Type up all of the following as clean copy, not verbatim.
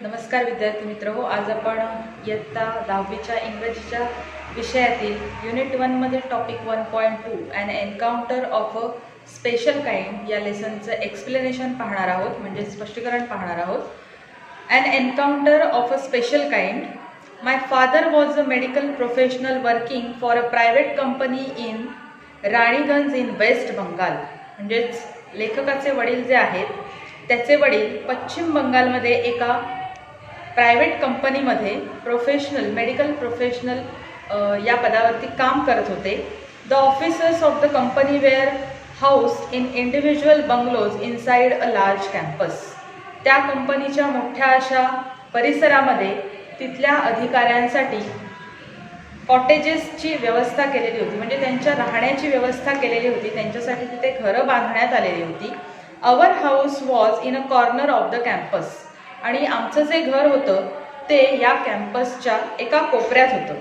नमस्कार विद्यार्थी मित्रहो, आज आपण इयत्ता 10वीच्या इंग्रजीच्या विषयातील युनिट 1 मध्ये topic 1.2 an encounter of a special kind या लेसनचं एक्सप्लेनेशन पाहणार आहोत, म्हणजे स्पष्टीकरण पाहणार आहोत. An encounter of a special kind. My father was a medical professional working for a private company in Raniganj in West Bengal. म्हणजेच लेखकाचे वडील जे आहेत त्याचे वडील पश्चिम बंगालमध्ये एका प्रायव्हेट कंपनीमध्ये मेडिकल प्रोफेशनल या पदावरती काम करत होते. The officers of the company were house in individual bungalows inside a large campus. त्या कंपनीच्या मोठ्या अशा परिसरामध्ये तिथल्या अधिकाऱ्यांसाठी कॉटेजेसची व्यवस्था केलेली होती, म्हणजे त्यांच्या राहण्याची व्यवस्था केलेली होती. त्यांच्यासाठी तिथे घरं बांधण्यात आलेली होती. Our house was in a corner of the campus. आणि आमचं जे घर होतं ते या कॅम्पसच्या एका कोपऱ्यात होतं.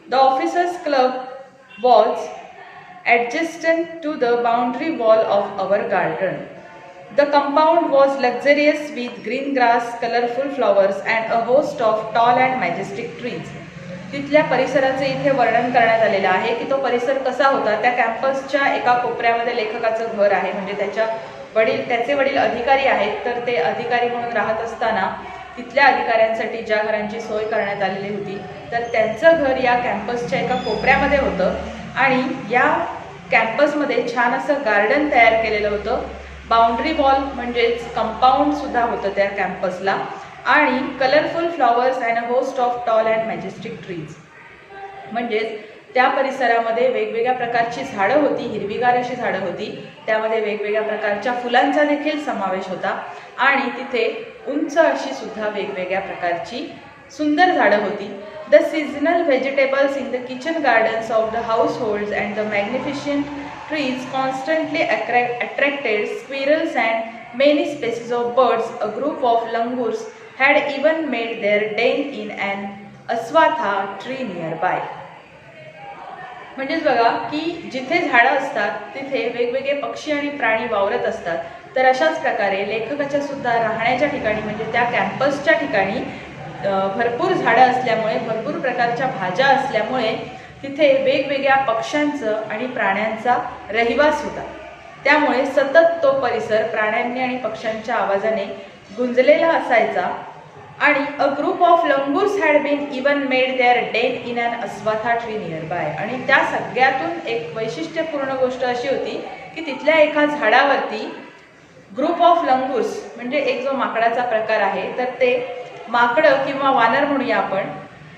The officers club was adjacent to the boundary wall of our garden. The compound was luxurious with green grass, colourful flowers and a host of tall and majestic trees. तिथल्या परिसराचे इथे वर्णन करण्यात आलेलं आहे की तो परिसर कसा होता. त्या कॅम्पसच्या एका कोपऱ्यामध्ये लेखकाचं घर आहे, म्हणजे त्याचे वडील अधिकारी आहेत. तर ते अधिकारी म्हणून राहत असताना तिथल्या अधिकाऱ्यांसाठी ज्या घरांची सोय करण्यात आलेली होती तर त्यांचं घर या कॅम्पसच्या एका कोपऱ्यामध्ये होतं. आणि या कॅम्पसमध्ये छान असं गार्डन तयार केलेलं होतं. बाउंड्री वॉल म्हणजेच कंपाऊंड सुद्धा होतं त्या कॅम्पसला. आणि colourful flowers and a host of tall and majestic trees. म्हणजेच त्या परिसरामध्ये वेगवेगळ्या प्रकारची झाडं होती, हिरवीगार अशी झाडं होती. त्यामध्ये वेगवेगळ्या प्रकारच्या फुलांचा देखील समावेश होता. आणि तिथे उंच अशी सुद्धा वेगवेगळ्या प्रकारची सुंदर झाडं होती. The seasonal vegetables in the kitchen gardens of the house holds and the magnificent trees constantly attracted squirrels and many species of birds. A group of langurs had even made their den in and ashvattha tree near by. म्हणजेच बघा की जिथे झाडं असतात तिथे वेगवेगळे पक्षी आणि प्राणी वावरत असतात. तर अशाच प्रकारे लेखकाच्या सुद्धा राहण्याच्या ठिकाणी, म्हणजे त्या कॅम्पसच्या ठिकाणी भरपूर झाडं असल्यामुळे, भरपूर प्रकारच्या भाज्या असल्यामुळे तिथे वेगवेगळ्या पक्ष्यांचं आणि प्राण्यांचा रहिवास होता. त्यामुळे सतत तो परिसर प्राण्यांनी आणि पक्ष्यांच्या आवाजाने गुंजलेला असायचा. आणि a group of langurs had been even made their den in an ashvattha tree near by. आणि त्या सगळ्यातून एक वैशिष्ट्यपूर्ण गोष्ट अशी होती की तिथल्या एका झाडावरती ग्रुप ऑफ लंगूर्स, म्हणजे एक जो माकडाचा प्रकार आहे, तर ते माकडं किंवा वानर म्हणूया आपण,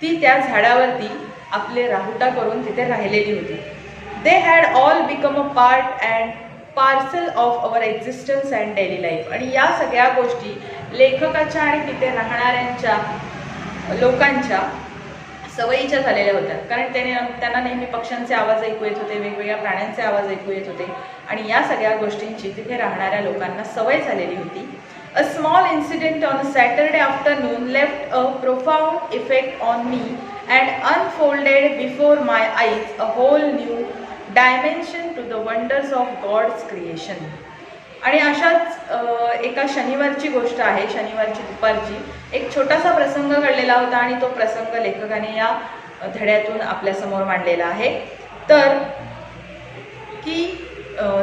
ती त्या झाडावरती आपले राहुटा करून तिथे राहिलेली होती. They had all become a part and parcel of our existence and daily life. आणि या सगळ्या गोष्टी लेखकाच्या आणि तिथे राहणाऱ्यांच्या लोकांच्या सवयीच्या झालेल्या होत्या. कारण त्यांना नेहमी पक्ष्यांचे आवाज ऐकू येत होते, वेगवेगळ्या प्राण्यांचे आवाज ऐकू येत होते. आणि या सगळ्या गोष्टींची तिथे राहणाऱ्या लोकांना सवय झालेली होती. A small incident on a Saturday afternoon left a profound effect on me and unfolded before my eyes a whole new dimension to the wonders of God's creation. आणि अशाच एका शनिवारची गोष्ट आहे, शनिवारची दुपारची एक छोटासा प्रसंग घडलेला होता आणि तो प्रसंग लेखकाने या धड्यातून आपल्यासमोर मांडलेला आहे. तर की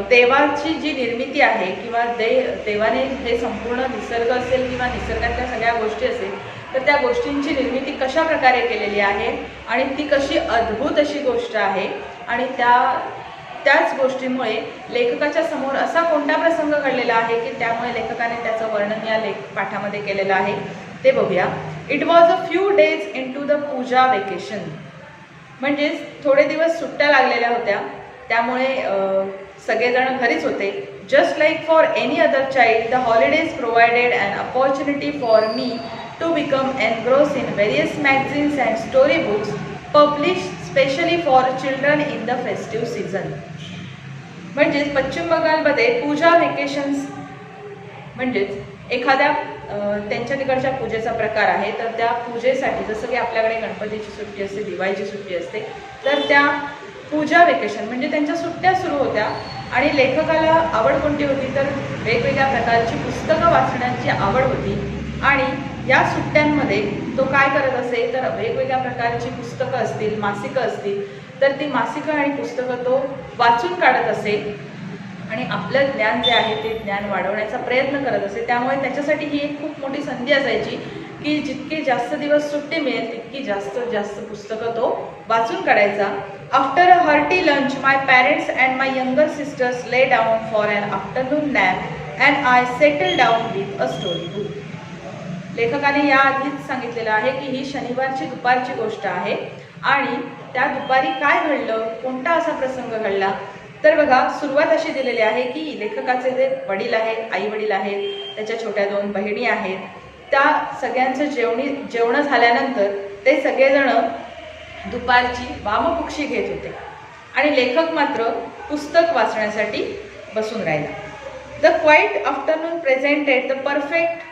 देवाची जी निर्मिती आहे किंवा देवाने हे संपूर्ण निसर्ग असेल किंवा निसर्गातल्या सगळ्या गोष्टी असेल तर त्या गोष्टींची निर्मिती कशा प्रकारे केलेली आहे आणि ती कशी अद्भुत अशी गोष्ट आहे. आणि त्याच गोष्टीमुळे लेखकाच्या समोर असा कोणता प्रसंग घडलेला आहे की त्यामुळे लेखकाने त्याचं वर्णन या पाठामध्ये केलेलं आहे, ते बघूया. It was a few days into the puja vacation. म्हणजेच थोडे दिवस सुट्ट्या लागलेल्या होत्या, त्यामुळे सगळेजण घरीच होते. Just like for any other child the holidays provided an opportunity for me to become engrossed in various magazines and story books published specially for children in the festive season. म्हणजेच पश्चिम बंगालमध्ये पूजा व्हेकेशन्स म्हणजेच एखाद्या त्यांच्या तिकडच्या पूजेचा प्रकार आहे. तर त्या पूजेसाठी जसं की आपल्याकडे गणपतीची सुट्टी असते, दिवाळीची सुट्टी असते, तर त्या पूजा वेकेशन म्हणजे त्यांच्या सुट्ट्या सुरू होत्या. आणि लेखकाला आवड कोणती होती तर वेगवेगळ्या प्रकारची पुस्तकं वाचण्याची आवड होती. आणि या सुट्ट्यांमध्ये तो काय करत असे तर वेगवेगळ्या प्रकारची पुस्तकं असतील, मासिकं असतील, तर ती मासिकं आणि पुस्तकं तो वाचून काढत असे आणि आपलं ज्ञान जे आहे ते ज्ञान वाढवण्याचा प्रयत्न करत असे. त्यामुळे त्याच्यासाठी ही एक खूप मोठी संधी असायची की जितके जास्त दिवस सुट्टी मिळेल तितकी जास्तीत जास्त पुस्तकं तो वाचून काढायचा. After a hearty lunch my parents and my younger sisters lay down for an afternoon nap and I settle down with a story book. लेखकाने याआधीच सांगितलेलं आहे की ही शनिवारची दुपारची गोष्ट आहे आणि त्या दुपारी काय घडलं, कोणता असा प्रसंग घडला. तर बघा, सुरुवात अशी दिलेली आहे की लेखकाचे जे वडील आहेत, आई वडील आहेत, त्याच्या छोट्या 2 बहिणी आहेत, त्या सगळ्यांचं जेवण झाल्यानंतर ते सगळेजण दुपारची वामकुक्षी घेत होते आणि लेखक मात्र पुस्तक वाचण्यासाठी बसून राहिला. The quiet afternoon presented the perfect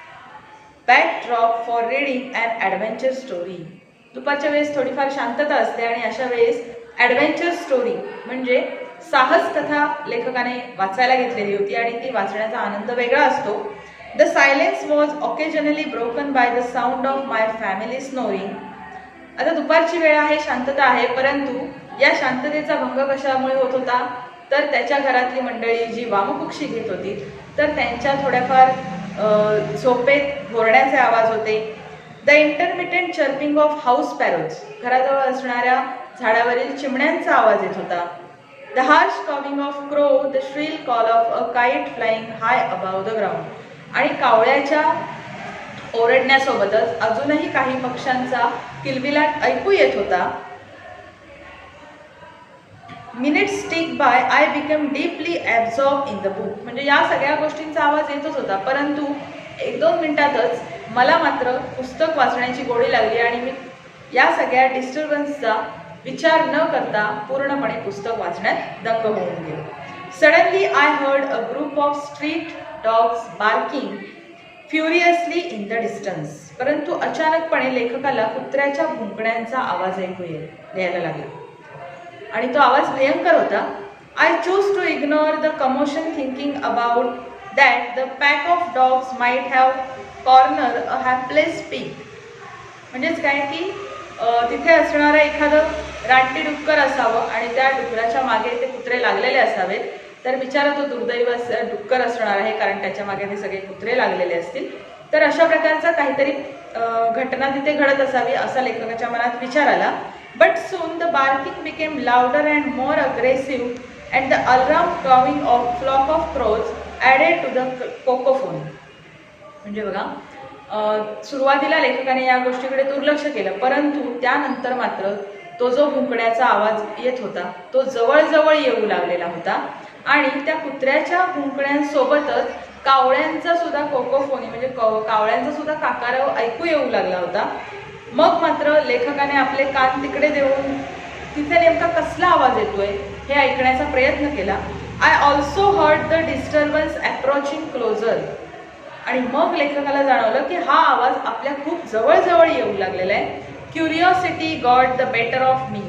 backdrop for reading and adventure story. दुपारच्या वेळेस थोडीफार शांतता असते आणि अशा वेळेस ॲडव्हेंचर स्टोरी म्हणजे साहस कथा लेखकाने वाचायला घेतलेली होती आणि ती वाचण्याचा आनंद वेगळा असतो. The silence was occasionally broken by the sound of my family snoring. आता दुपारची वेळ आहे, शांतता आहे, परंतु या शांततेचा भंग कशामुळे होत होता तर त्याच्या घरातली मंडळी जी वामकुक्षी घेत होती तर त्यांच्या थोड्याफार झोपेत घोरण्याचे आवाज होते. The intermittent chirping of house sparrows, घराजवळ असणाऱ्या झाडावरील चिमण्यांचा आवाज येत होता. The harsh cawing of crow, the shrill call of a kite flying high above the ground. आणि कावळ्याच्या ओरडण्यासोबतच अजूनही काही पक्ष्यांचा किलबिलाट ऐकू येत होता. Minutes tick by, I become deeply absorb in the book. म्हणजे या सगळ्या गोष्टींचा आवाज येतच होता, परंतु 1-2 मिनिटातच मला मात्र पुस्तक वाचण्याची गोडी लागली आणि मी या सगळ्या डिस्टर्बन्सचा विचार न करता पूर्णपणे पुस्तक वाचण्यात दंग होऊन गेलो. Suddenly I heard a group of street dogs barking furiously in the distance. परंतु अचानकपणे लेखकाला कुत्र्याच्या भुंकण्यांचा आवाज ऐकू यायला लागला आणि तो आवाज भयंकर होता. I choose to ignore the commotion thinking about that the pack of dogs might have corner a hapless pig. म्हणजेच काय की तिथे असणारं एखादं रानटी डुक्कर असावं आणि त्या डुकराच्या मागे ते कुत्रे लागलेले असावेत. तर बिचारा तो दुर्दैव डुक्कर असणार आहे कारण त्याच्या मागे ते सगळे कुत्रे लागलेले असतील. तर अशा प्रकारचा काहीतरी घटना तिथे घडत असावी असा लेखकाच्या मनात विचार आला. But soon the barking became louder and more aggressive and the alarm cawing of flock of crows added to the cacophony. म्हणजे बघा, सुरुवातीला लेखकाने या गोष्टीकडे दुर्लक्ष केलं, परंतु त्यानंतर मात्र तो जो भुंकण्याचा आवाज येत होता तो जवळजवळ येऊ लागलेला होता आणि त्या कुत्र्याच्या भुंकण्यांसोबतच कावळ्यांचा सुद्धा कोकोफोनी म्हणजे कावळ्यांचा सुद्धा काकारव ऐकू येऊ लागला होता. मग मात्र लेखकाने आपले कान तिकडे देऊन तिथे नेमका कसला आवाज येतोय हे ऐकण्याचा प्रयत्न केला. I also heard the disturbance approaching closer. आणि मग लेखकाला जाणवलं की हा आवाज आपल्या खूप जवळजवळ येऊ लागलेला आहे. Curiosity got the better of me.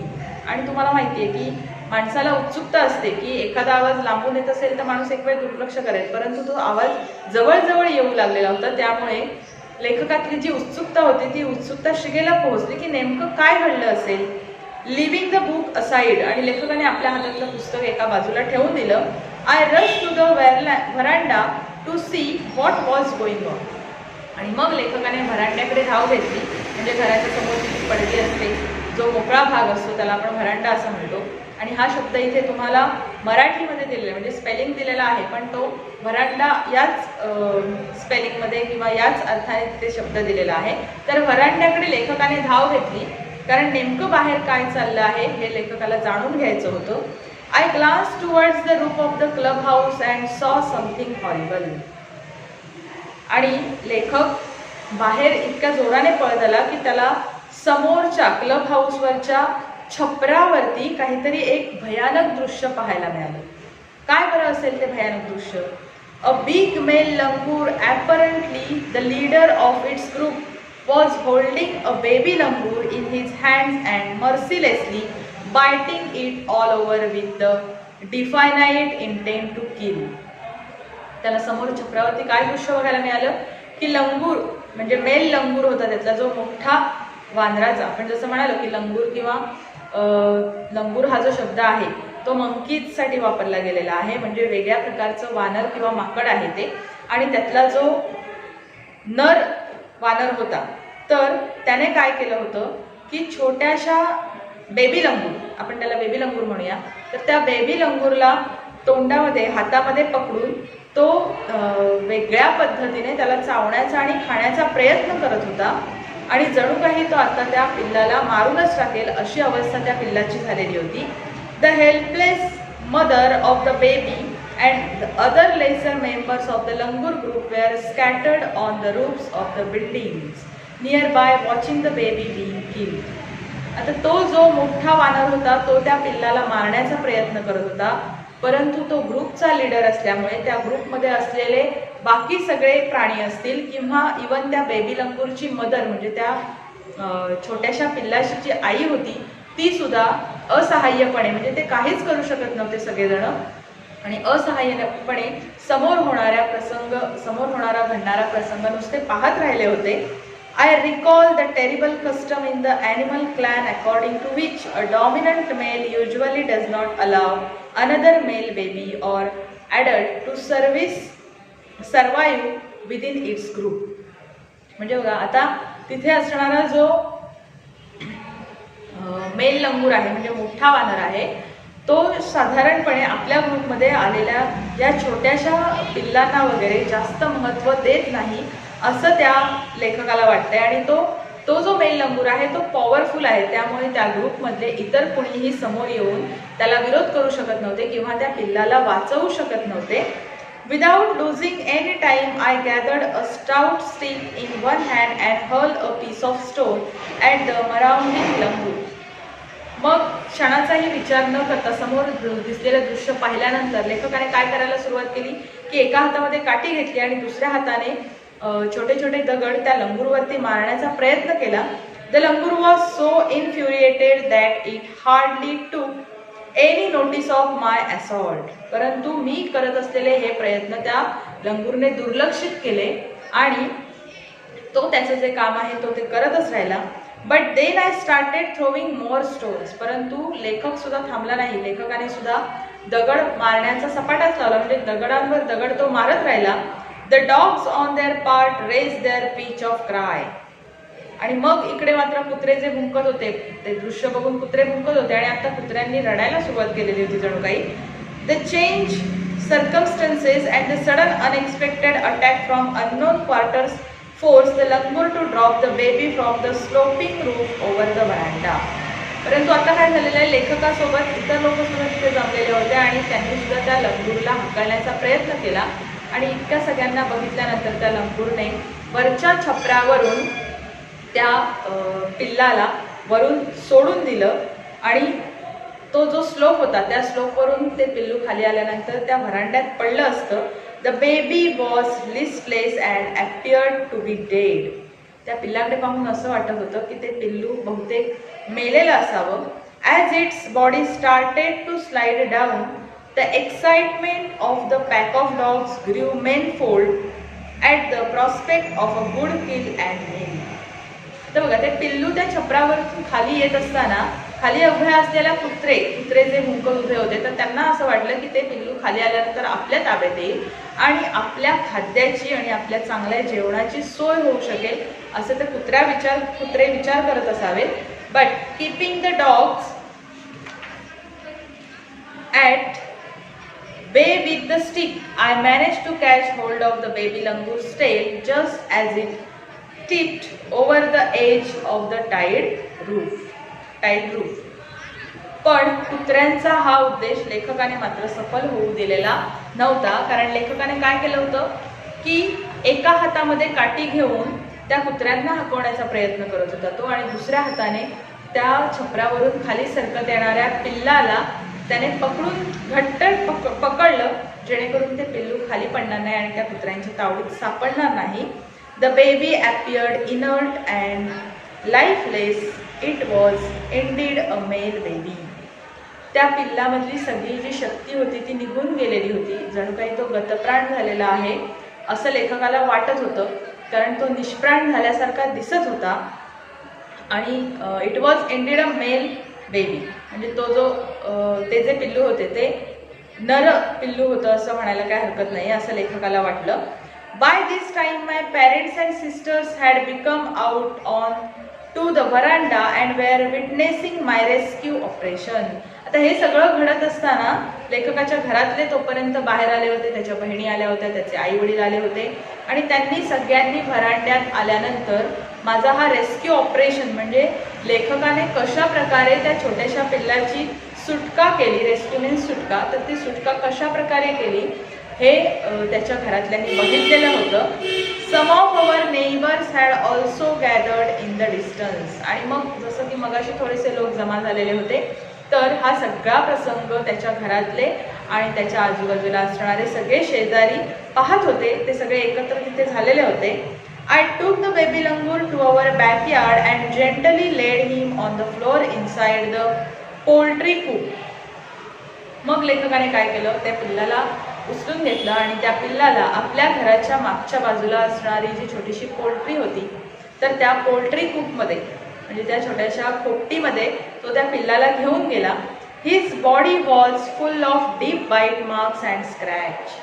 आणि तुम्हाला माहिती आहे की माणसाला उत्सुकता असते की एखादा आवाज लांबून येत असेल तर माणूस एक वेळ दुर्लक्ष करेल, परंतु तो आवाज जवळजवळ येऊ लागलेला होता. त्यामुळे लेखकातली जी उत्सुकता होती ती उत्सुकता शिगेला पोहोचली की नेमकं काय घडलं असेल. लिव्हिंग द बुक असाइड, आणि लेखकाने आपल्या हातातलं पुस्तक एका बाजूला ठेवून दिलं. I rush to the veranda to see what was going on. आणि मग लेखकाने व्हरांड्याकडे धाव घेतली. म्हणजे घराच्या समोरची पडदी असते, जो मोकळा भाग असतो त्याला आपण व्हरांडा असं म्हणतो. आणि हा शब्द इथे तुम्हाला मराठीमध्ये दिलेला आहे, म्हणजे स्पेलिंग दिलेला आहे, पण तो व्हरांडा याच स्पेलिंगमध्ये किंवा याच अर्थाने तिथे शब्द दिलेला आहे. तर व्हरांड्याकडे लेखकाने धाव घेतली कारण नेमकं बाहेर काय चाललं आहे हे लेखकाला जाणून घ्यायचं होतं. I glance towards the roof of the club house and saw something horrible. आणि लेखक बाहेर इतक्या जोराने पळत आला की त्याला समोरच्या क्लब हाऊसवरच्या छपरावरती काहीतरी एक भयानक दृश्य पाहायला मिळालं. काय बरं असेल ते भयानक दृश्य? A big male langur, apparently the leader of its group was holding a baby langur in his hands and mercilessly biting it all over with the definite intent to kill. त्याला समोर छपरावरती काय दृश्य बघायला मिळालं की लंगूर म्हणजे मेल लंगूर होता, त्यातला जो मोठा वानराचा, आपण जसं म्हणालो की लंगूर किंवा लंगूर हा जो शब्द आहे तो मंकीजसाठी वापरला गेलेला आहे, म्हणजे वेगळ्या प्रकारचं वानर किंवा माकड आहे ते. आणि त्यातला जो नर वानर होता तर त्याने काय केलं होतं की छोट्याशा बेबी लंगूर, आपण त्याला बेबी लंगूर म्हणूया, तर त्या बेबी लंगूरला तोंडामध्ये हातामध्ये पकडून तो वेगळ्या पद्धतीने त्याला चावण्याचा आणि खाण्याचा प्रयत्न करत होता. आणि जणू काही तो आता त्या पिल्लाला मारूनच टाकेल अशी अवस्था त्या पिल्लाची झालेली होती. The helpless mother of the baby and the other lesser members of the langur group were scattered on the roofs of the buildings nearby watching the baby being killed. आता तो जो मोठा वानर होता तो त्या पिल्लाला मारण्याचा प्रयत्न करत होता, परंतु तो ग्रुपचा लीडर असल्यामुळे त्या ग्रुपमध्ये असलेले बाकी सगळे प्राणी असतील किंवा इवन त्या बेबी लंगूरची मदर म्हणजे त्या छोट्याशा पिल्लाची जी आई होती ती सुद्धा असहाय्यपणे, म्हणजे ते काहीच करू शकत नव्हते सगळेजण, आणि असहाय्यपणे समोर होणारा घडणारा प्रसंग नुसते पाहत राहिले होते. I recall the terrible custom in the animal clan according to which a dominant male usually does not allow another male baby or adult to survive within its group. म्हणजे बघा आता तिथे असणारा जो मेल लंगूर आहे म्हणजे मोठा वानर आहे तो साधारणपणे आपल्या ग्रुपमध्ये आलेल्या या छोट्याशा पिल्लांना वगैरे जास्त महत्त्व देत नाही असं त्या लेखकाला वाटतंय. आणि तो जो मेल लंगूर आहे तो पॉवरफुल आहे, त्यामुळे त्या ग्रुपमधले इतर कुणीही समोर येऊन त्याला विरोध करू शकत नव्हते किंवा त्या पिल्लाला वाचवू शकत नव्हते. Without losing any time I gathered a stout stick in one hand and hurl a piece of stone at the marauding langur. मग क्षणाचाही विचार न करता समोर दिसलेलं दृश्य पाहिल्यानंतर लेखकाने काय करायला सुरुवात केली की एका हातामध्ये काठी घेतली आणि दुसऱ्या हाताने छोटे छोटे दगड त्या लंगूरवरती मारण्याचा प्रयत्न केला. The langur was so infuriated that it hardly took any notice of my assault. परंतु मी करत असलेले हे प्रयत्न त्या लंगूरने दुर्लक्षित केले आणि तो त्याचं जे काम आहे तो ते करतच राहिला. But then I started throwing more stones. परंतु लेखक सुद्धा थांबला नाही, लेखकाने सुद्धा दगड मारण्याचा सपाटाच लावला, म्हणजे दगडांवर दगड तो मारत राहिला. The dogs on their part raise their pitch of cry. आणि मग इकडे मात्र कुत्रे जे भुंकत होते, ते दृश्य बघून कुत्रे भुंकत होते आणि आता कुत्र्यांनी रडायला सुरुवात केलेली होती जणू काही. The change circumstances and the sudden unexpected attack from unknown quarters forced the langur to drop the baby from the sloping roof over the veranda. परंतु आता काय झालेलं आहे, लेखकासोबत इतर लोक सुद्धा तिथे जमलेले होते आणि त्यांनी सुद्धा त्या लंगूरला हाकलण्याचा प्रयत्न केला. आणि इतक्या सगळ्यांना बघितल्यानंतर त्या लंगूरने वरच्या छपरावरून त्या पिल्लाला वरून सोडून दिलं आणि तो जो स्लोप होता त्या स्लोपवरून ते पिल्लू खाली आल्यानंतर त्या व्हरांड्यात पडलं असतं. The baby was listless and appeared to be dead. त्या पिल्लाकडे पाहून असं वाटत होतं की ते पिल्लू बहुतेक मेलेलं असावं. As its body started to slide down the excitement of the pack of dogs grew manifold at the prospect of a good kill and meal. तर बघा ते पिल्लू त्या छपरावरून खाली येत असताना खाली उभे असलेल्या कुत्रे जे भुंकत उभे होते तर त्यांना असं वाटलं की ते पिल्लू खाली आल्यानंतर आपल्या ताब्यात येईल आणि आपल्या खाद्याची आणि आपल्या चांगल्या जेवणाची सोय होऊ शकेल असं ते कुत्रे विचार करत असावेत. But keeping the dogs at bay with the stick I manage to catch hold of the baby langur's tail just as it tipped over the edge of the tiled roof. पण कुत्र्यांचा हा उद्देश लेखकाने मात्र सफल होऊ दिलेला नव्हता. कारण लेखकाने काय केलं होतं की एका हातामध्ये काठी घेऊन त्या कुत्र्यांना हाकवण्याचा प्रयत्न करत होता तो आणि दुसऱ्या हाताने त्या छपरावरून खाली सरकत येणाऱ्या पिल्लाला त्याने पकडून घट्ट पकडलं जेणेकरून ते पिल्लू खाली पडणार नाही आणि त्या कुत्र्यांच्या तावडीत सापडणार नाही. The baby appeared inert and lifeless. It was indeed a male baby. त्या पिल्लामधली सगळी जी शक्ती होती ती निघून गेलेली होती, जणू काही तो गतप्राण झालेला आहे असं लेखकाला वाटत होतं. कारण तो निष्प्राण झाल्यासारखा दिसत होता आणि it was ended a male baby, म्हणजे तो जो ते जे पिल्लू होते ते नर पिल्लू होतं असं म्हणायला काय हरकत नाही असं लेखकाला वाटलं. By this time my parents and sisters had become out on to the veranda and were witnessing my rescue operation. आता हे सगळं घडत असताना लेखकाच्या घरातले तोपर्यंत बाहेर आले होते, त्याच्या बहिणी आल्या होत्या, त्याचे आई वडील आले होते आणि त्यांनी सगळ्यांनी व्हरांड्यात आल्यानंतर माझा हा रेस्क्यू ऑपरेशन म्हणजे लेखकाने कशा प्रकारे त्या छोट्याशा पिल्लाची सुटका केली, रेस्क्यू मीन्स सुटका, तर ती सुटका कशा प्रकारे केली हे त्याच्या घरातल्यांनी बघितलेलं होतं. Some of our neighbours had also gathered in the distance. आणि मग जसं की मगाशी थोडेसे लोक जमा झालेले होते, तर हा सगळा प्रसंग त्याच्या घरातले आणि त्याच्या आजूबाजूला असणारे सगळे शेजारी पाहत होते. ते सगळे एकत्र तिथे झालेले होते. I took the baby langur to our backyard and gently laid him on the floor inside the poultry coop. मग लेखकाने काय केलं, त्या पिल्लाला उचलून घेतलं आणि त्या पिल्लाला आपल्या घराच्या मागच्या बाजूला असणारी जी छोटीशी पोल्ट्री होती तर त्या पोल्ट्री कूपमध्ये म्हणजे त्या छोट्याशा खोपटीमध्ये तो त्या पिल्लाला घेऊन गेला. His body was full of deep bite marks and scratch.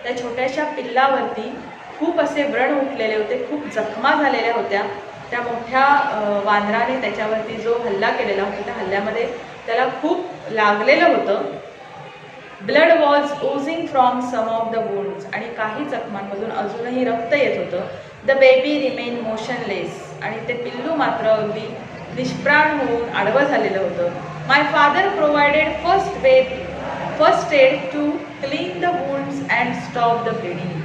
त्या छोट्याशा पिल्लावरती खूप असे व्रण उठलेले होते, खूप जखमा झालेल्या होत्या. त्या मोठ्या वानराने त्याच्यावरती जो हल्ला केलेला होता त्या हल्ल्यामध्ये त्याला खूप लागलेलं होतं. Blood was oozing from some of the wounds. आणि काही जखमांमधून अजूनही रक्त येत होतं. The baby remain motionless. आणि ते पिल्लू मात्र अगदी निष्प्राण होऊन आडवं झालेलं होतं. My father provided first aid to clean the wounds and stop the bleeding.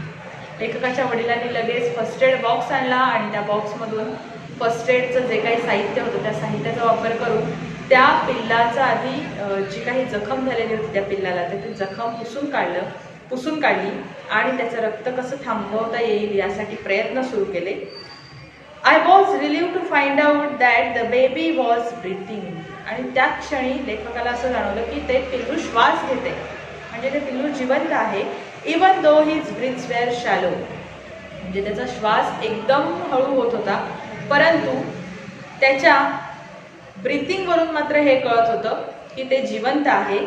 लेखकाच्या वडिलांनी लगेच फर्स्ट एड बॉक्स आणला आणि त्या बॉक्समधून फर्स्ट एडचं जे काही साहित्य होतं त्या साहित्याचा वापर करून त्या पिल्लाचा आधी जी काही जखम झालेली होती त्या पिल्लाला तर ती जखम पुसून काढली आणि त्याचं रक्त कसं थांबवता येईल यासाठी प्रयत्न सुरू केले. I was relieve to find out that the baby was breathing. आणि त्या क्षणी लेखकाला असं जाणवलं की ते पिल्लू श्वास घेते, म्हणजे ते पिल्लू जिवंत आहे. Even though his breaths were shallow. म्हणजे त्याचा श्वास एकदम हळू होत होता, परंतु त्याच्या ब्रीथिंगवरून मात्र हे कळत होतं की ते जिवंत आहे.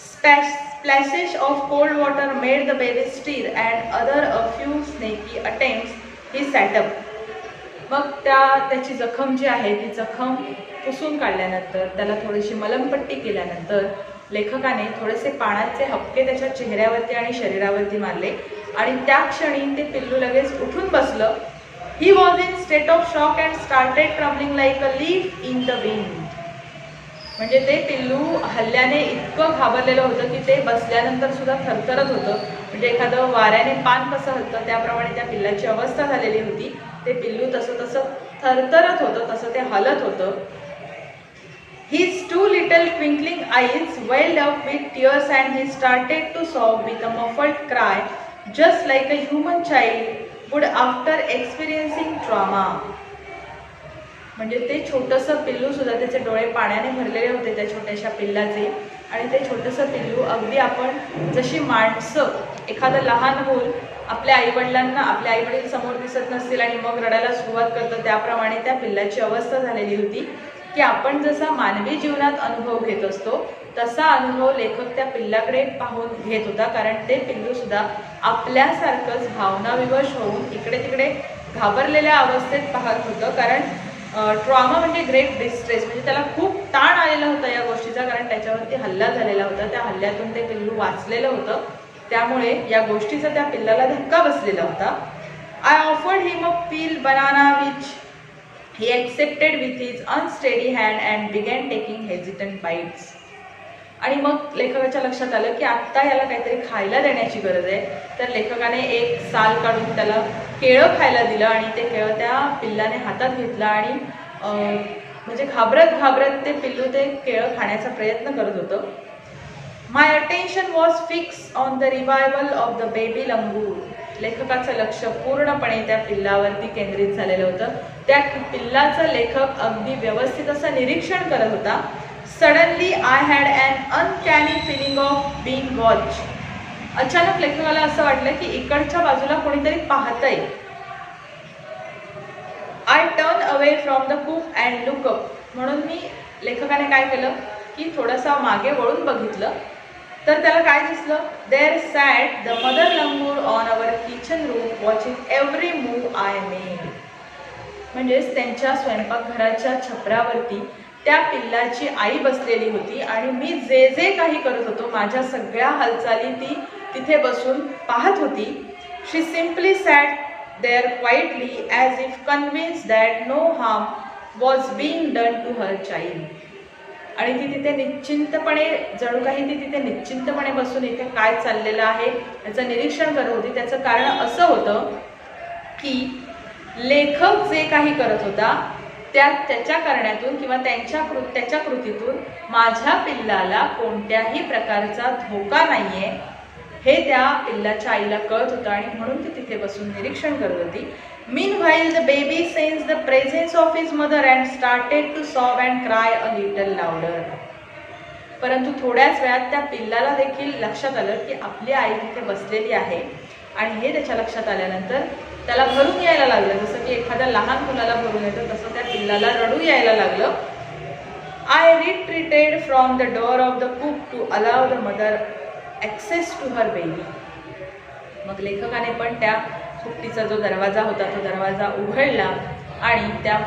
Splashes of cold water made the baby stir and other a few sneaky attempts he setup. मग त्याची जखम जी आहे ती जखम पुसून काढल्यानंतर त्याला थोडीशी मलमपट्टी केल्यानंतर लेखकाने थोडेसे पाण्याचे हपके त्याच्या चेहऱ्यावरती आणि शरीरावरती मारले आणि त्या क्षणी ते पिल्लू लगेच उठून बसलं. He was in state of shock and started trembling like a leaf in the wind. म्हणजे ते पिल्लू हल्ल्याने इतकं घाबरलेलं होतं की ते बसल्यानंतर सुद्धा थरथरत होतं. म्हणजे एखादं वाऱ्याने पान कसं हलतं त्याप्रमाणे त्या पिल्लाची अवस्था झालेली होती. ते पिल्लू तसं थरथरत होतं, तसं ते हलत होतं. His two little twinkling eyes welled up with tears and he started to sob with a muffled cry just like a human child would after experiencing trauma. म्हणजे ते छोटंसं पिल्लू सुद्धा त्याचे डोळे पाण्याने भरलेले होते त्या छोट्याशा पिल्लाचे आणि ते छोटंसं पिल्लू अगदी आपण जशी माणसं एखादं लहान मूल आपल्या आईवडील समोर दिसत नसतील आणि मग रडायला सुरुवात करतं त्याप्रमाणे त्या पिल्लाची अवस्था झालेली होती की आपण जसा मानवी जीवनात अनुभव घेत असतो तसा अनुभव लेखक त्या पिल्लाकडे पाहून घेत होता. कारण ते पिल्लू सुद्धा आपल्यासारखंच भावनाविवश होऊन इकडे तिकडे घाबरलेल्या अवस्थेत पाहत होतं. कारण ट्रॉमा म्हणजे ग्रेट डिस्ट्रेस, म्हणजे त्याला खूप ताण आलेला होता या गोष्टीचा, कारण त्याच्यावरती हल्ला झालेला होता. त्या हल्ल्यातून ते पिल्लू वाचलेलं होतं, त्यामुळे या गोष्टीचा त्या पिल्लाला धक्का बसलेला होता. I offered him a peel banana which he accepted with his unsteady hand and began taking hesitant bites. आणि मग लेखकाच्या लक्षात आलं की आत्ता याला काहीतरी खायला देण्याची गरज आहे. तर लेखकाने एक साल काढून त्याला केळं खायला दिलं आणि ते केळं त्या पिल्लाने हातात घेतलं आणि म्हणजे घाबरत ते पिल्लू ते केळं खाण्याचा प्रयत्न करत होतं. My attention was fix on the revival of the baby langur. लेखकाचं लक्ष पूर्णपणे त्या पिल्लावरती केंद्रित झालेलं होतं. त्या पिल्लाचं लेखक अगदी व्यवस्थित असं निरीक्षण करत होता. Suddenly I had an uncanny feeling of being watch. अचानक लेखकाला असं वाटलं की इकडच्या बाजूला कोणीतरी पाहतंय. I turn away from the coop and look up. म्हणून मी लेखकाने काय केलं की थोडंसं मागे वळून बघितलं, तर त्याला काय दिसलं, there sat the mother langur on our kitchen room watching every move I made. म्हणजेच त्यांच्या स्वयंपाकघराच्या छपरावरती त्या पिल्लाची आई बसलेली होती आणि मी जे जे काही करत होतो माझ्या सगळ्या हालचाली ती तिथे बसून पाहत होती. She simply sat there quietly as if convince that no harm was being done to her child. आणि ती तिथे निश्चिंतपणे, जणू काही ती तिथे निश्चिंतपणे बसून इथे काय चाललेलं आहे याचं निरीक्षण करत होती. त्याचं कारण असं होतं की लेखक जे काही करत होता त्याच्या करण्यातून किंवा त्याच्या कृतीतून माझ्या पिल्लाला कोणत्याही प्रकारचा धोका नाहीये हे त्या पिल्लाच्या आईला कळत होतं आणि म्हणून ती तिथे बसून निरीक्षण करत होती. Meanwhile, the baby sensed the presence of his mother and started to sob and cry a little louder. परंतु थोड्याच वेळात त्या पिल्लाला देखील लक्षात आलं की आपली आई तिथे बसलेली आहे आणि हे त्याच्या लक्षात आल्यानंतर त्याला भरून यायला लागलं. जसं की एखाद्या लहान मुलाला भरून येतं तसं त्या पिल्लाला रडू यायला लागलं. I retreated from the door of the coop to allow the mother access to her baby. मग लेखकाने पण त्या कुट्टीचा जो दरवाजा होता तो दरवाजा उघडला आणि त्या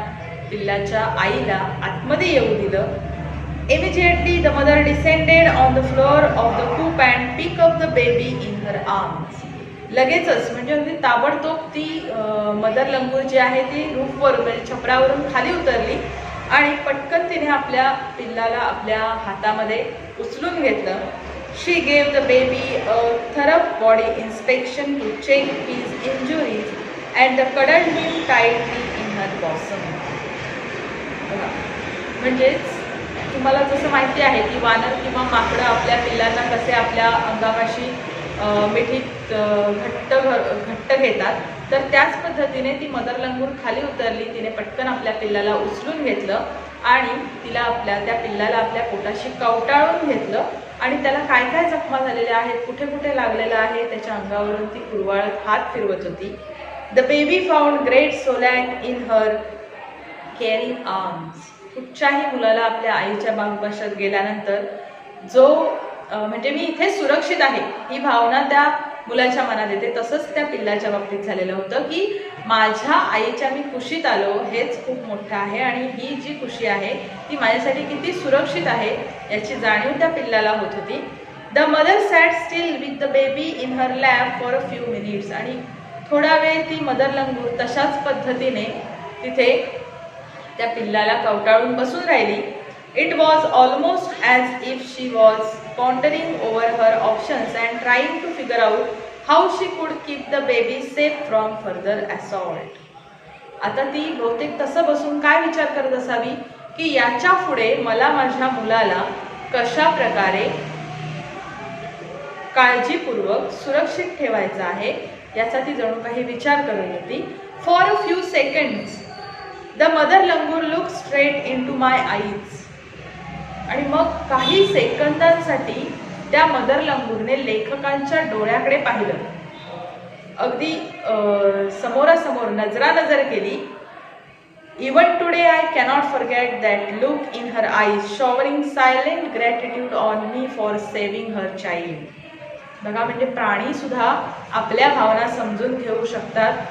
पिल्लाच्या आईला आतमध्ये येऊ दिलं. Immediately the mother descended on the floor of the coop and pick up the baby in her arms. लगेचच म्हणजे अगदी ताबडतोब ती मदर लंगूर जी आहे ती रूफवरून म्हणजे छपरावरून खाली उतरली आणि पटकन तिने आपल्या पिल्लाला आपल्या हातामध्ये उचलून घेतलं. She gave the baby a thorough body inspection to check his injuries and cuddled him tightly in her bosom. म्हणजेच तुम्हाला जसं माहिती आहे की वानर किंवा माकडं आपल्या पिल्लांना कसे आपल्या अंगापाशी मिठीत घट्ट घेतात, तर त्याच पद्धतीने ती मदर लंगूर खाली उतरली. तिने पटकन आपल्या पिल्लाला उचलून घेतलं आणि त्या पिल्लाला आपल्या पोटाशी कवटाळून घेतलं आणि त्याला काय काय जखमा झालेल्या आहेत, कुठे कुठे लागलेलं आहे त्याच्या अंगावरून ती कुरवाळत हात फिरवत होती. The baby found great solace in her caring arms. कुठच्याही मुलाला आपल्या आईच्या बाहुपाशात गेल्यानंतर जो म्हणजे मी इथे सुरक्षित आहे ही भावना त्या मुलाच्या मनात येते. तसंच त्या पिल्लाच्या बाबतीत झालेलं होतं की माझ्या आईच्या मी कुशीत आलो हेच खूप मोठं आहे आणि ही जी कुशी आहे ती माझ्यासाठी किती सुरक्षित आहे याची जाणीव त्या पिल्लाला होत होती. The mother sat still with the baby in her lap for a few minutes. आणि थोडा वेळ ती मदर लंगूर तशाच पद्धतीने तिथे त्या पिल्लाला कवटाळून बसून राहिली. It was almost as if she was pondering over her options and trying to figure out how she could keep the baby safe from further assault. आता ती बहुतेक तसं बसून काय विचार करत असावी की याच्या पुढे मला माझ्या मुलाला कशा प्रकारे काळजीपूर्वक सुरक्षित ठेवायचं आहे याचा ती जणू काही विचार करत होती. For a few seconds the mother langur look straight into my eyes. आणि मग काही सेकंदांसाठी त्या मदर लंगूरने लेखकांच्या डोळ्याकडे पाहिलं, अगदी समोरासमोर नजरानजर केली. Even today I cannot forget that look in her eyes showering silent gratitude on me for saving her child. बघा म्हणजे प्राणी सुद्धा आपल्या भावना समजून घेऊ शकतात.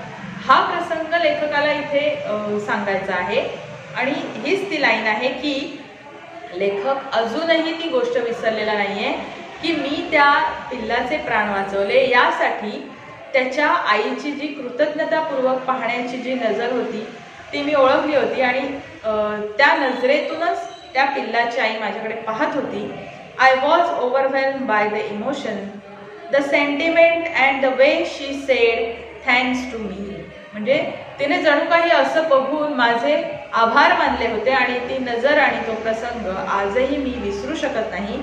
हा प्रसंग लेखकाला इथे सांगायचा आहे आणि हीच ती लाईन आहे की लेखक अजूनही ती गोष्ट विसरलेला नाहीये की मी त्या पिल्लाचे प्राण वाचवले यासाठी त्याच्या आईची जी कृतज्ञतापूर्वक पाहण्याची जी नजर होती ती मी ओळखली होती आणि त्या नजरेतूनच त्या पिल्लाची आई माझ्याकडे पाहत होती. I was overwhelm by the emotion, the sentiment and the way she said thanks to me. म्हणजे तिने जणू काही असं बघून माझे आभार मानले होते आणि ती नजर आणि तो प्रसंग आजही मी विसरू शकत नाही.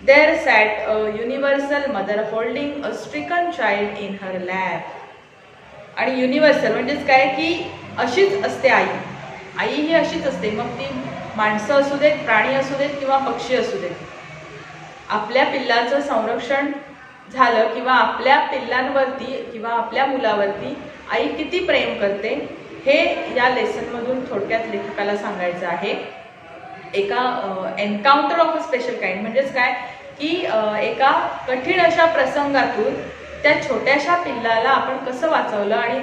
There sat a universal mother holding a stricken child in her lap. आणि युनिव्हर्सल म्हणजेच काय की अशीच असते आई. आई ही अशीच असते, मग ती माणसं असू देत, प्राणी असू देत किंवा पक्षी असू देत. आपल्या पिल्लाचं संरक्षण झालं किंवा आपल्या पिल्लांवरती किंवा आपल्या मुलावरती आई किती प्रेम करते हे या लेसनमधून थोडक्यात लेखकाला सांगायचं आहे. एका encounter of a special kind म्हणजेच काय की एका कठीण अशा प्रसंगातून त्या छोट्याशा पिल्लाला आपण कसं वाचवलं आणि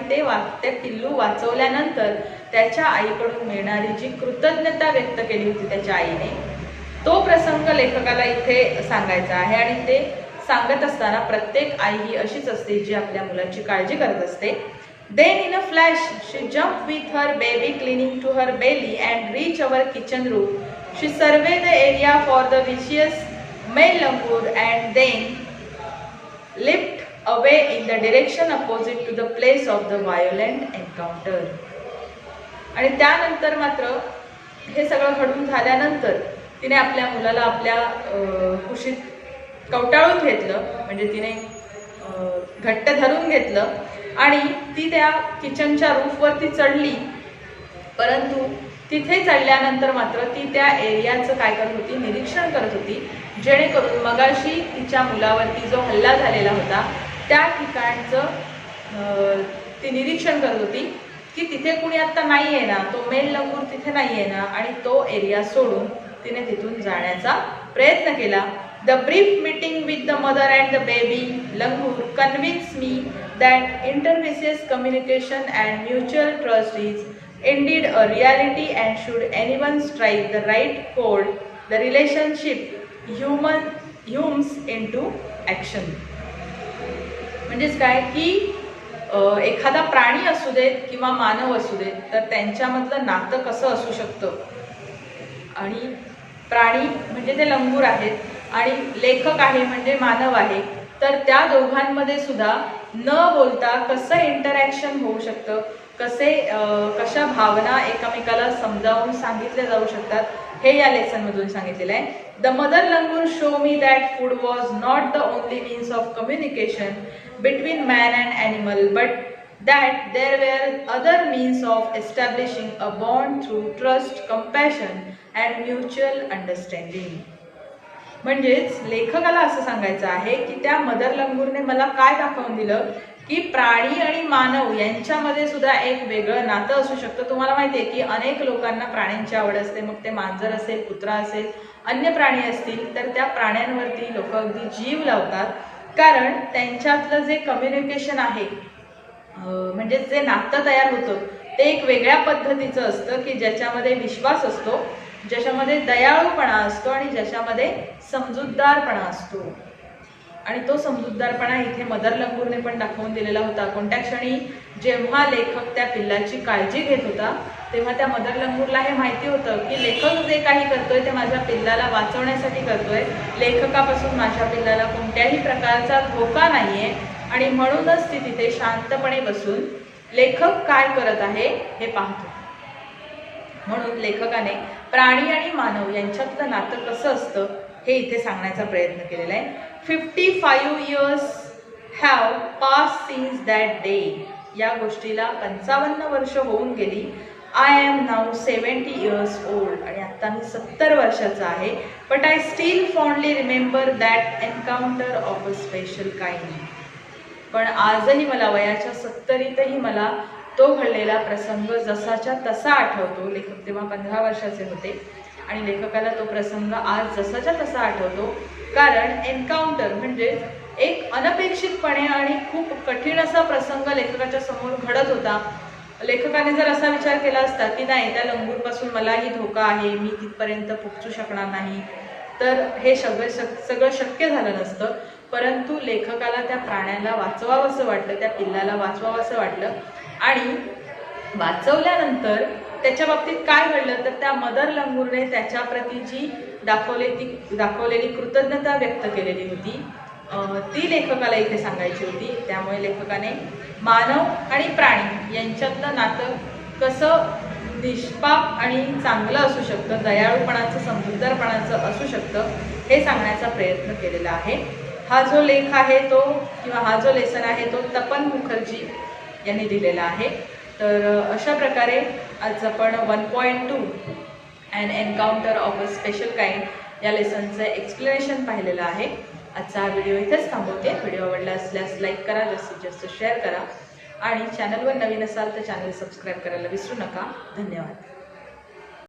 ते पिल्लू वाचवल्यानंतर त्याच्या आईकडून मिळणारी जी कृतज्ञता व्यक्त केली होती त्याच्या आईने, तो प्रसंग लेखकाला इथे सांगायचा आहे. आणि ते सांगत असताना प्रत्येक आई ही अशीच असते जी आपल्या मुलाची काळजी करत असते. Then in a flash she jumped with her baby clinging to her belly and reached our kitchen roof. She surveyed the area for the vicious male langur and then leapt away in the direction opposite to the place of the violent encounter. आणि त्यानंतर मात्र हे सगळं घडून झाल्यानंतर तिने आपल्या मुलाला आपल्या कुशीत कवटाळून घेतलं, म्हणजे तिने घट्ट धरून घेतलं आणि ती त्या किचनच्या रूफवरती चढली. परंतु तिथे चढल्यानंतर मात्र ती त्या एरियाचं काय करत होती, निरीक्षण करत होती, जेणेकरून मगाशी तिच्या मुलावरती जो हल्ला झालेला होता त्या ठिकाणचं ती निरीक्षण करत होती की तिथे कुणी आता नाही आहे ना, तो मेल लंगूर तिथे नाही आहे ना, आणि तो एरिया सोडून तिने तिथून जाण्याचा प्रयत्न केला. The brief meeting with the mother and the baby langur convinced me that intervicious communication and mutual trust is indeed a reality, and should anyone strike the right chord, the relationship hums into action. म्हणजेच काय की एखादा प्राणी असू देत किंवा मानव असू देत तर त्यांच्यामधलं नातं कसं असू शकतं. आणि प्राणी म्हणजे ते लंगूर आहेत आणि लेखक आहे म्हणजे मानव आहे, तर त्या दोघांमध्ये सुद्धा न बोलता कसं इंटरॅक्शन होऊ शकतं, कशा भावना एकमेकाला समजावून सांगितल्या जाऊ शकतात, हे या लेसनमधून सांगितलेलं आहे. The mother langur show me that food was not the only means of communication between man and animal, but that there were other means of establishing a bond through trust, compassion and mutual understanding. म्हणजेच लेखकाला असं सांगायचं आहे की त्या mother लंगूरने मला काय दाखवून दिलं की प्राणी आणि मानव यांच्यामध्ये सुद्धा एक वेगळं नातं असू शकतं. तुम्हाला माहिती आहे की अनेक लोकांना प्राण्यांची आवड असते, मग ते मांजर असेल, कुत्रा असेल, अन्य प्राणी असतील, तर त्या प्राण्यांवरती लोक अगदी जीव लावतात, कारण त्यांच्यातलं जे कम्युनिकेशन आहे, म्हणजे जे नातं तयार होतं ते एक वेगळ्या पद्धतीचं असतं की ज्याच्यामध्ये विश्वास असतो, ज्याच्यामध्ये दयाळूपणा असतो आणि ज्याच्यामध्ये समजूतदारपणा असतो. आणि तो समजूतदारपणा इथे मदर लंगूरने पण दाखवून दिलेला होता. कोणत्या क्षणी जेव्हा लेखक त्या पिल्लाची काळजी घेत होता तेव्हा त्या मदर लंगूरला हे माहिती होतं की लेखक जे काही करतोय ते माझ्या पिल्लाला वाचवण्यासाठी करतोय, लेखकापासून माझ्या पिल्लाला कोणत्याही प्रकारचा धोका नाहीये, आणि म्हणूनच ती तिथे शांतपणे बसून लेखक काय करत आहे हे पाहतो. म्हणून लेखकाने प्राणी आणि मानव यांच्यातलं नातं कसं असतं हे इथे सांगण्याचा प्रयत्न केलेला आहे. 55 years have passed since that day. या गोष्टीला 55 वर्ष होऊन गेली. I am now 70 years old. आणि आता मी 70 वर्षाचा आहे. But I still fondly remember that encounter of a special kind. पण आजही मला वयाच्या 70ीतही मला तो घडलेला प्रसंग जसाच्या तसा आठवतो. लेखक तेव्हा 15 वर्षाचे होते आणि लेखकाला तो प्रसंग आज जसाच्या तसा आठवतो, कारण एन्काउंटर म्हणजे एक अनपेक्षितपणे आणि खूप कठीण असा प्रसंग लेखकाच्या समोर घडत होता. लेखकाने जर असा विचार केला असता की नाही, त्या लंगूरपासून मलाही धोका आहे, मी तिथपर्यंत पोहोचू शकणार नाही, तर हे सगळं शक्य झालं नसतं. परंतु लेखकाला त्या प्राण्याला वाचवावंसं वाटलं, त्या पिल्लाला वाचवावंसं वाटलं, आणि वाचवल्यानंतर त्याच्या बाबतीत काय घडलं तर त्या मदर लंगूरने त्याच्याप्रती जी दाखवलेली कृतज्ञता व्यक्त केलेली होती ती लेखकाला इथे सांगायची होती. त्यामुळे लेखकाने मानव आणि प्राणी यांच्यातलं नातं कसं निष्पाप आणि चांगलं असू शकतं, दयाळूपणाचं, समजूतदारपणाचं असू शकतं, हे सांगण्याचा प्रयत्न केलेला आहे. हा जो लेख आहे तो किंवा हा जो लेसन आहे तो तपन मुखर्जी यांनी दिलेला आहे. तर अशा प्रकारे आज आपण 1.2 and encounter of a special kind या लेसनचं एक्सप्लेनेशन पाहिलेलं आहे. आजचा हा व्हिडिओ इथेच थांबवते. व्हिडिओ आवडला असल्यास लाईक करा, जास्तीत जास्त शेअर करा. आणि चॅनलवर नवीन असाल तर चॅनल सबस्क्राईब करायला विसरू नका. धन्यवाद.